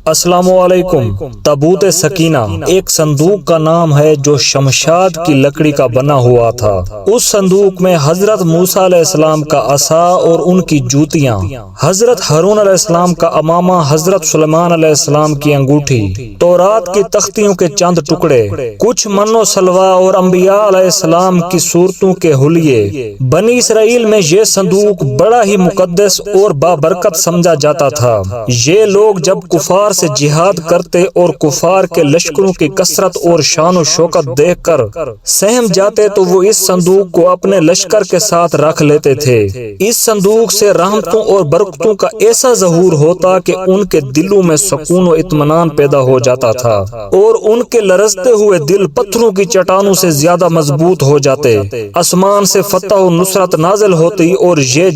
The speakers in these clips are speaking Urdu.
السلام علیکم۔ تابوت سکینہ ایک صندوق کا نام ہے جو شمشاد کی لکڑی کا بنا ہوا تھا۔ اس صندوق میں حضرت موسیٰ علیہ السلام کا عصا اور ان کی جوتیاں، حضرت ہارون علیہ السلام کا امامہ، حضرت سلیمان علیہ السلام کی انگوٹھی، تورات کی تختیوں کے چند ٹکڑے، کچھ من و سلوا اور انبیاء علیہ السلام کی صورتوں کے حلیے۔ بنی اسرائیل میں یہ صندوق بڑا ہی مقدس اور بابرکت سمجھا جاتا تھا۔ یہ لوگ جب کفار سے جہاد کرتے اور کفار کے لشکروں کی کثرت اور شان و شوکت دیکھ کر سہم جاتے تو وہ اس صندوق کو اپنے لشکر کے ساتھ رکھ لیتے تھے۔ اس صندوق سے رحمتوں اور برکتوں کا ایسا ظہور ہوتا کہ ان کے دلوں میں سکون و اطمینان پیدا ہو جاتا تھا اور ان کے لرزتے ہوئے دل پتھروں کی چٹانوں سے زیادہ مضبوط ہو جاتے۔ آسمان سے فتح و نصرت نازل ہوتی اور یہ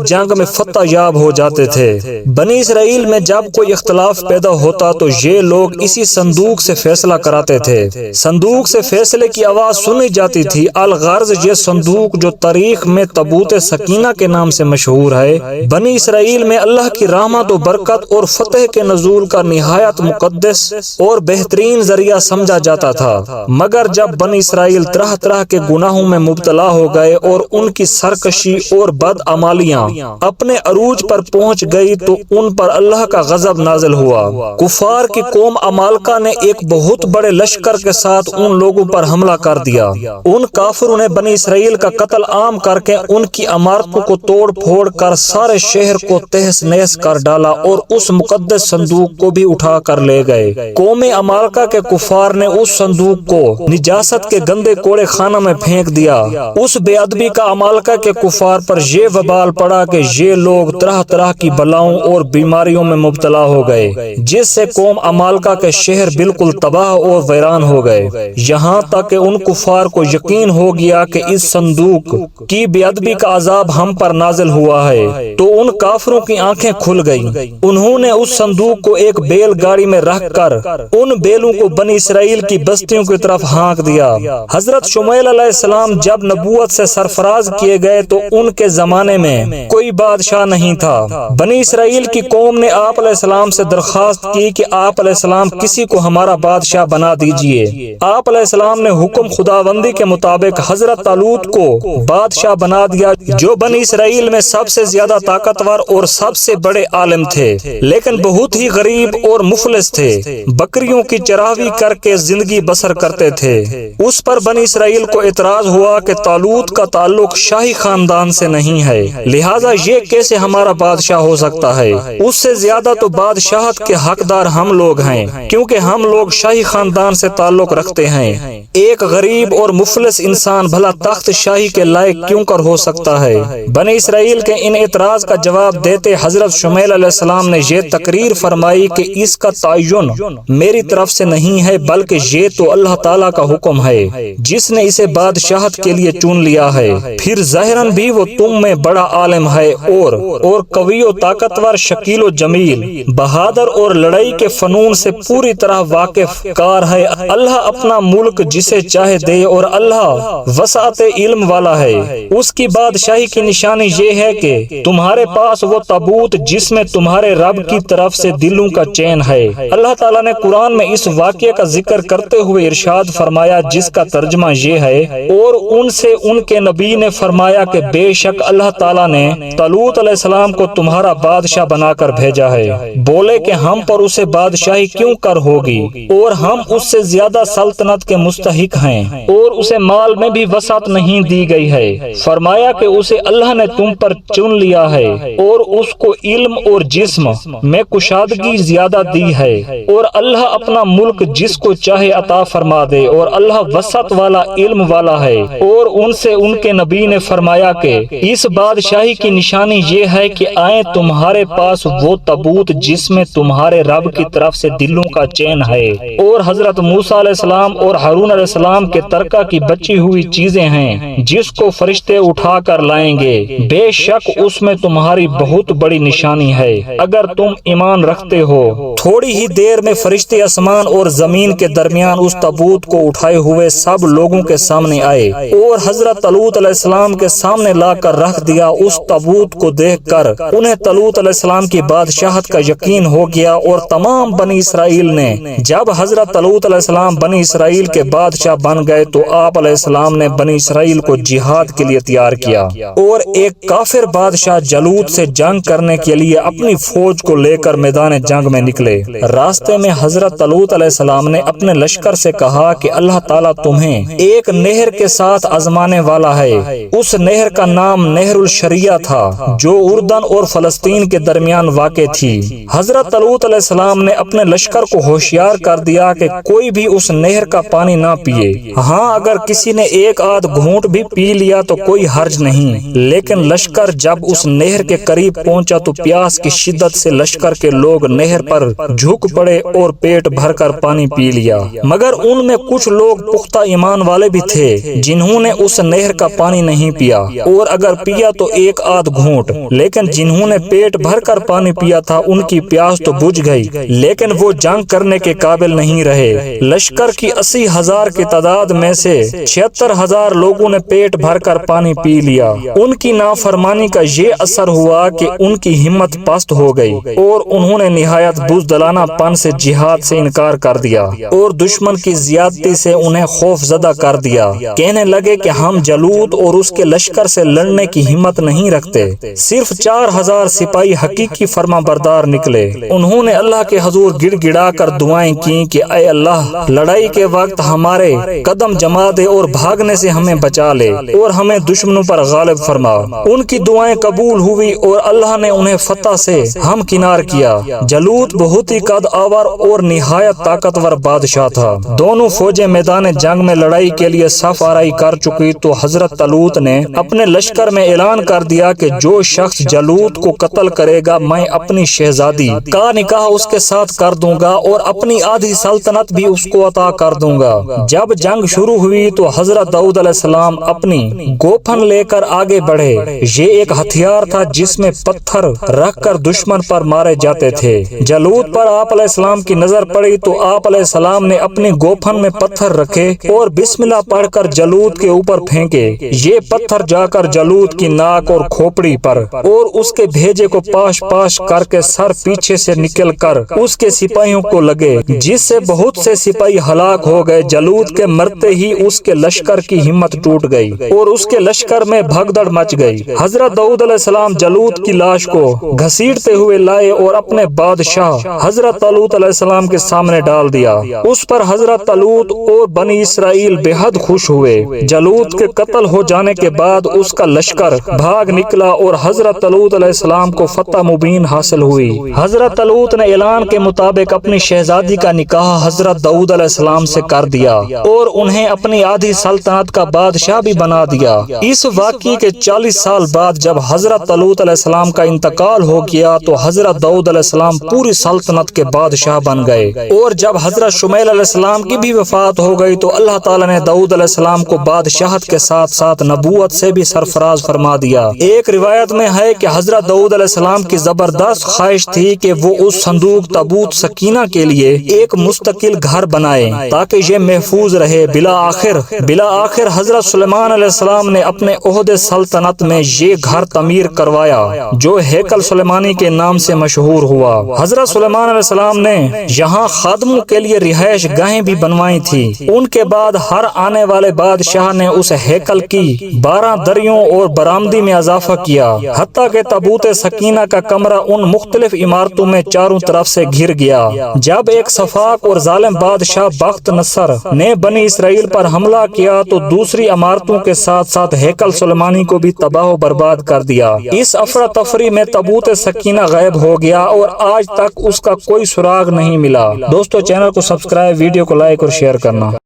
جنگ میں فتح یاب ہو جاتے تھے۔ بنی اسرائیل میں جب کوئی اختلاف پیدا ہوتا تو یہ لوگ اسی صندوق سے فیصلہ کراتے تھے۔ صندوق سے فیصلے کی آواز سنی جاتی تھی۔ الغرض یہ صندوق جو تاریخ میں تابوت سکینہ کے نام سے مشہور ہے، بنی اسرائیل میں اللہ کی رحمت و برکت اور فتح کے نزول کا نہایت مقدس اور بہترین ذریعہ سمجھا جاتا تھا۔ مگر جب بنی اسرائیل طرح طرح کے گناہوں میں مبتلا ہو گئے اور ان کی سرکشی اور بدعمالیاں اپنے عروج پر پہنچ گئی تو ان پر اللہ کا غضب نازل ہوا۔ کفار کی قوم عمالقہ نے ایک بہت بڑے لشکر کے ساتھ ان لوگوں پر حملہ کر دیا۔ ان کافروں نے بنی اسرائیل کا قتل عام کر کے ان کی عمارتوں کو توڑ پھوڑ کر سارے شہر کو تہس نہس کر ڈالا اور اس مقدس صندوق کو بھی اٹھا کر لے گئے۔ قوم عمالقہ کے کفار نے اس صندوق کو نجاست کے گندے کوڑے خانہ میں پھینک دیا۔ اس بے ادبی کا عمالقہ کے کفار پر یہ وبال پڑا کہ یہ لوگ طرح طرح کی بلاؤں اور بیماریوں میں مبتلا ہو گئے، جس سے قوم عمالقہ کے شہر بالکل تباہ اور ویران ہو گئے۔ یہاں تک کہ ان کفار کو یقین ہو گیا کہ اس صندوق کی بے ادبی کا عذاب ہم پر نازل ہوا ہے تو ان کافروں کی آنکھیں کھل گئیں۔ انہوں نے اس صندوق کو ایک بیل گاڑی میں رکھ کر ان بیلوں کو بنی اسرائیل کی بستیوں کی طرف ہانک دیا۔ حضرت شمویل علیہ السلام جب نبوت سے سرفراز کیے گئے تو ان کے زمانے میں کوئی بادشاہ نہیں تھا۔ بنی اسرائیل کی قوم نے آپ علیہ السلام سے درخواست کی کہ آپ علیہ السلام کسی کو ہمارا بادشاہ بنا دیجئے۔ آپ علیہ السلام نے حکم خداوندی کے مطابق حضرت طالوت کو بادشاہ بنا دیا، جو بنی اسرائیل میں سب سے زیادہ طاقتور اور سب سے بڑے عالم تھے، لیکن بہت ہی غریب اور مفلس تھے۔ بکریوں کی چراوی کر کے زندگی بسر کرتے تھے۔ اس پر بنی اسرائیل کو اعتراض ہوا کہ طالوت کا تعلق شاہی خاندان سے نہیں ہے، لہٰذا یہ کیسے ہمارا بادشاہ ہو سکتا ہے؟ اس سے زیادہ تو بادشاہت کے حقدار ہم لوگ ہیں، کیونکہ ہم لوگ شاہی خاندان سے تعلق رکھتے ہیں۔ ایک غریب اور مفلس انسان بھلا تخت شاہی کے لائق کیوں کر ہو سکتا ہے؟ بنی اسرائیل کے ان اعتراض کا جواب دیتے حضرت شمویل علیہ السلام نے یہ تقریر فرمائی کہ اس کا تعین میری طرف سے نہیں ہے، بلکہ یہ تو اللہ تعالیٰ کا حکم ہے جس نے اسے بادشاہت کے لیے چن لیا ہے۔ پھر ظاہراً بھی وہ تم میں بڑا عالم ہے اور قوی و طاقتور، شکیل و جمیل، بہادر اور لڑائی کے فنون سے پوری طرح واقف کار ہے۔ اللہ اپنا ملک جسے چاہے دے اور اللہ وسعت علم والا ہے۔ اس کی بادشاہی کی نشانی یہ ہے کہ تمہارے پاس وہ تابوت جس میں تمہارے رب کی طرف سے دلوں کا چین ہے۔ اللہ تعالیٰ نے قرآن میں اس واقعے کا ذکر کرتے ہوئے ارشاد فرمایا، جس کا ترجمہ یہ ہے، اور ان سے ان کے نبی نے فرمایا کہ بے شک اللہ تعالیٰ نے طالوت علیہ السلام کو تمہارا بادشاہ بنا کر بھیجا ہے۔ بولے کہ ہم پر اسے بادشاہی کیوں کر ہوگی، اور ہم اس سے زیادہ سلطنت کے مستحق ہیں، اور اسے مال میں بھی وسعت نہیں دی گئی ہے۔ فرمایا کہ اسے اللہ نے تم پر چن لیا ہے اور اس کو علم اور جسم میں کشادگی زیادہ دی ہے، اور اللہ اپنا ملک جس کو چاہے عطا فرما دے، اور اللہ وسعت والا علم والا ہے۔ اور ان سے ان کے نبی نے فرمایا کہ اس بادشاہی کی نشانی یہ ہے کہ آئیں تمہارے پاس وہ تابوت جس میں تمہارے رب کی طرف سے دلوں کا چین ہے، اور حضرت موسیٰ علیہ السلام اور ہارون علیہ السلام کے ترکہ کی بچی ہوئی چیزیں ہیں جس کو فرشتے اٹھا کر لائیں گے۔ بے شک اس میں تمہاری بہت بڑی نشانی ہے، اگر تم ایمان رکھتے ہو۔ تھوڑی ہی دیر میں فرشتے آسمان اور زمین کے درمیان اس تابوت کو اٹھائے ہوئے سب لوگوں کے سامنے آئے اور حضرت طالوت علیہ السلام کے سامنے لا کر رکھ دیا۔ اس تابوت کو دیکھ کر انہیں طالوت علیہ السلام کی بادشاہت کا یقین ہو گیا، اور تمام بنی اسرائیل نے جب حضرت طالوت علیہ السلام بنی اسرائیل کے بادشاہ بن گئے تو آپ علیہ السلام نے بنی اسرائیل کو جہاد کے لیے تیار کیا، اور ایک کافر بادشاہ جالوت سے جنگ کرنے کے لیے اپنی فوج کو لے کر میدان جنگ میں نکلے۔ راستے میں حضرت طالوت علیہ السلام نے اپنے لشکر سے کہا کہ اللہ تعالیٰ تمہیں ایک نہر کے ساتھ آزمانے والا ہے۔ اس نہر کا نام نہر الشریعہ تھا، جو اردن اور فلسطین کے درمیان واقع تھی۔ حضرت طالوت علیہ السلام نے اپنے لشکر کو ہوشیار کر دیا کہ کوئی بھی اس نہر کا پانی نہ پیے۔ ہاں، اگر کسی نے ایک آدھ گھونٹ بھی پی لیا تو کوئی حرج نہیں، لیکن لشکر جب اس نہر کے قریب پہنچا تو پیاس کی شدت سے لشکر کے لوگ نہر پر جھک پڑے اور پیٹ بھر کر پانی پی لیا، مگر ان میں کچھ لوگ پختہ ایمان والے بھی تھے جنہوں نے اس نہر کا پانی نہیں پیا، اور اگر پیا تو ایک آدھ گھونٹ، لیکن جنہوں نے پیٹ بھر کر پانی پیا تھا ان کی پیاس تو بجھ گئی، لیکن وہ جنگ کرنے کے قابل نہیں رہے۔ لشکر کی 80,000 کی تعداد میں سے 76,000 لوگوں نے پیٹ بھر کر پانی پی لیا۔ ان کی نافرمانی کا یہ اثر ہوا کہ ان کی ہمت پست ہو گئی، اور انہوں نے نہایت بزدلانہ پن سے جہاد سے انکار کر دیا، اور دشمن کی زیادتی سے انہیں خوف زدہ کر دیا۔ کہنے لگے کہ ہم جالوت اور اس کے لشکر سے لڑنے کی ہمت نہیں رکھتے۔ صرف 4,000 سپاہی حقیقی فرما بردار نکلے۔ انہوں نے اللہ کے حضور گڑ گڑا کر دعائیں کی کہ اے اللہ، لڑائی کے وقت ہمارے قدم جما دے اور بھاگنے سے ہمیں بچا لے، اور ہمیں دشمنوں پر غالب فرما۔ ان کی دعائیں قبول ہوئی اور اللہ نے انہیں فتح سے ہمکنار کیا۔ جالوت بہت ہی قد آور اور نہایت طاقتور بادشاہ تھا۔ دونوں فوجیں میدان جنگ میں لڑائی کے لیے صف آرائی کر چکی تو حضرت طالوت نے اپنے لشکر میں اعلان کر دیا کہ جو شخص جالوت کو قتل کرے گا میں اپنی شہزادی کا نکاح اس کے ساتھ کر دوں گا اور اپنی آدھی سلطنت بھی اس کو عطا کر دوں گا۔ جب جنگ شروع ہوئی تو حضرت داؤد علیہ السلام اپنی گوپھن لے کر آگے بڑھے۔ یہ ایک ہتھیار تھا جس میں پتھر رکھ کر دشمن پر مارے جاتے تھے۔ جالوت پر آپ علیہ السلام کی نظر پڑی تو آپ علیہ السلام نے اپنی گوپھن میں پتھر رکھے اور بسم اللہ پڑھ کر جالوت کے اوپر پھینکے۔ یہ پتھر جا کر جالوت کی ناک اور کھوپڑی پر اور اس کے بھیجے کو پاش پاش کر کے سر پیچھے سے نکل کر اس کے سپاہیوں کو لگے، جس سے بہت سے سپاہی ہلاک ہو گئے۔ جالوت کے مرتے ہی اس کے لشکر کی ہمت ٹوٹ گئی اور اس کے لشکر میں بھگدڑ مچ گئی۔ حضرت داؤد علیہ السلام جالوت کی لاش کو گھسیٹتے ہوئے لائے اور اپنے بادشاہ حضرت طالوت علیہ السلام کے سامنے ڈال دیا۔ اس پر حضرت طالوت اور بنی اسرائیل بے حد خوش ہوئے۔ جالوت کے قتل ہو جانے کے بعد اس کا لشکر بھاگ نکلا اور حضرت طالوت علیہ السلام کو فتح مبین حاصل ہوئی۔ حضرت طالوت نے اعلان کے مطابق اپنی شہزادی کا نکاح حضرت داؤد علیہ السلام سے کر دیا اور انہیں اپنی آدھی سلطنت کا بادشاہ بھی بنا دیا۔ اس واقعے کے 40 سال بعد جب حضرت طالوت علیہ السلام کا انتقال ہو گیا تو حضرت داؤد علیہ السلام پوری سلطنت کے بادشاہ بن گئے، اور جب حضرت شمیل علیہ السلام کی بھی وفات ہو گئی تو اللہ تعالیٰ نے داؤد علیہ السلام کو بادشاہت کے ساتھ ساتھ نبوت سے بھی سرفراز فرما دیا۔ ایک روایت میں ہے کہ حضرت داؤد علیہ السلام کی زبردست خواہش تھی کہ وہ اس صندوق تابوت سکینہ کے لیے ایک مستقل گھر بنائے تاکہ یہ محفوظ رہے۔ بلا آخر حضرت سلیمان علیہ السلام نے اپنے عہد سلطنت میں یہ گھر تعمیر کروایا جو ہیکل سلیمانی کے نام سے مشہور ہوا۔ حضرت سلیمان علیہ السلام نے یہاں خادموں کے لیے رہائش گاہیں بھی بنوائی تھی۔ ان کے بعد ہر آنے والے بادشاہ نے اس ہیکل کی 12 دریوں اور برآمدی میں اضافہ کیا، حتیٰ کہ تابوت سکینہ کا کمرہ ان مختلف عمارتوں میں چاروں طرف سے گھر گیا۔ جب ایک سفاک اور ظالم بادشاہ بخت نصر نے بنی اسرائیل پر حملہ کیا تو دوسری عمارتوں کے ساتھ ساتھ ہیکل سلیمانی کو بھی تباہ و برباد کر دیا۔ اس افراتفری میں تابوت سکینہ غائب ہو گیا اور آج تک اس کا کوئی سراغ نہیں ملا۔ دوستو، چینل کو سبسکرائب، ویڈیو کو لائک اور شیئر کرنا۔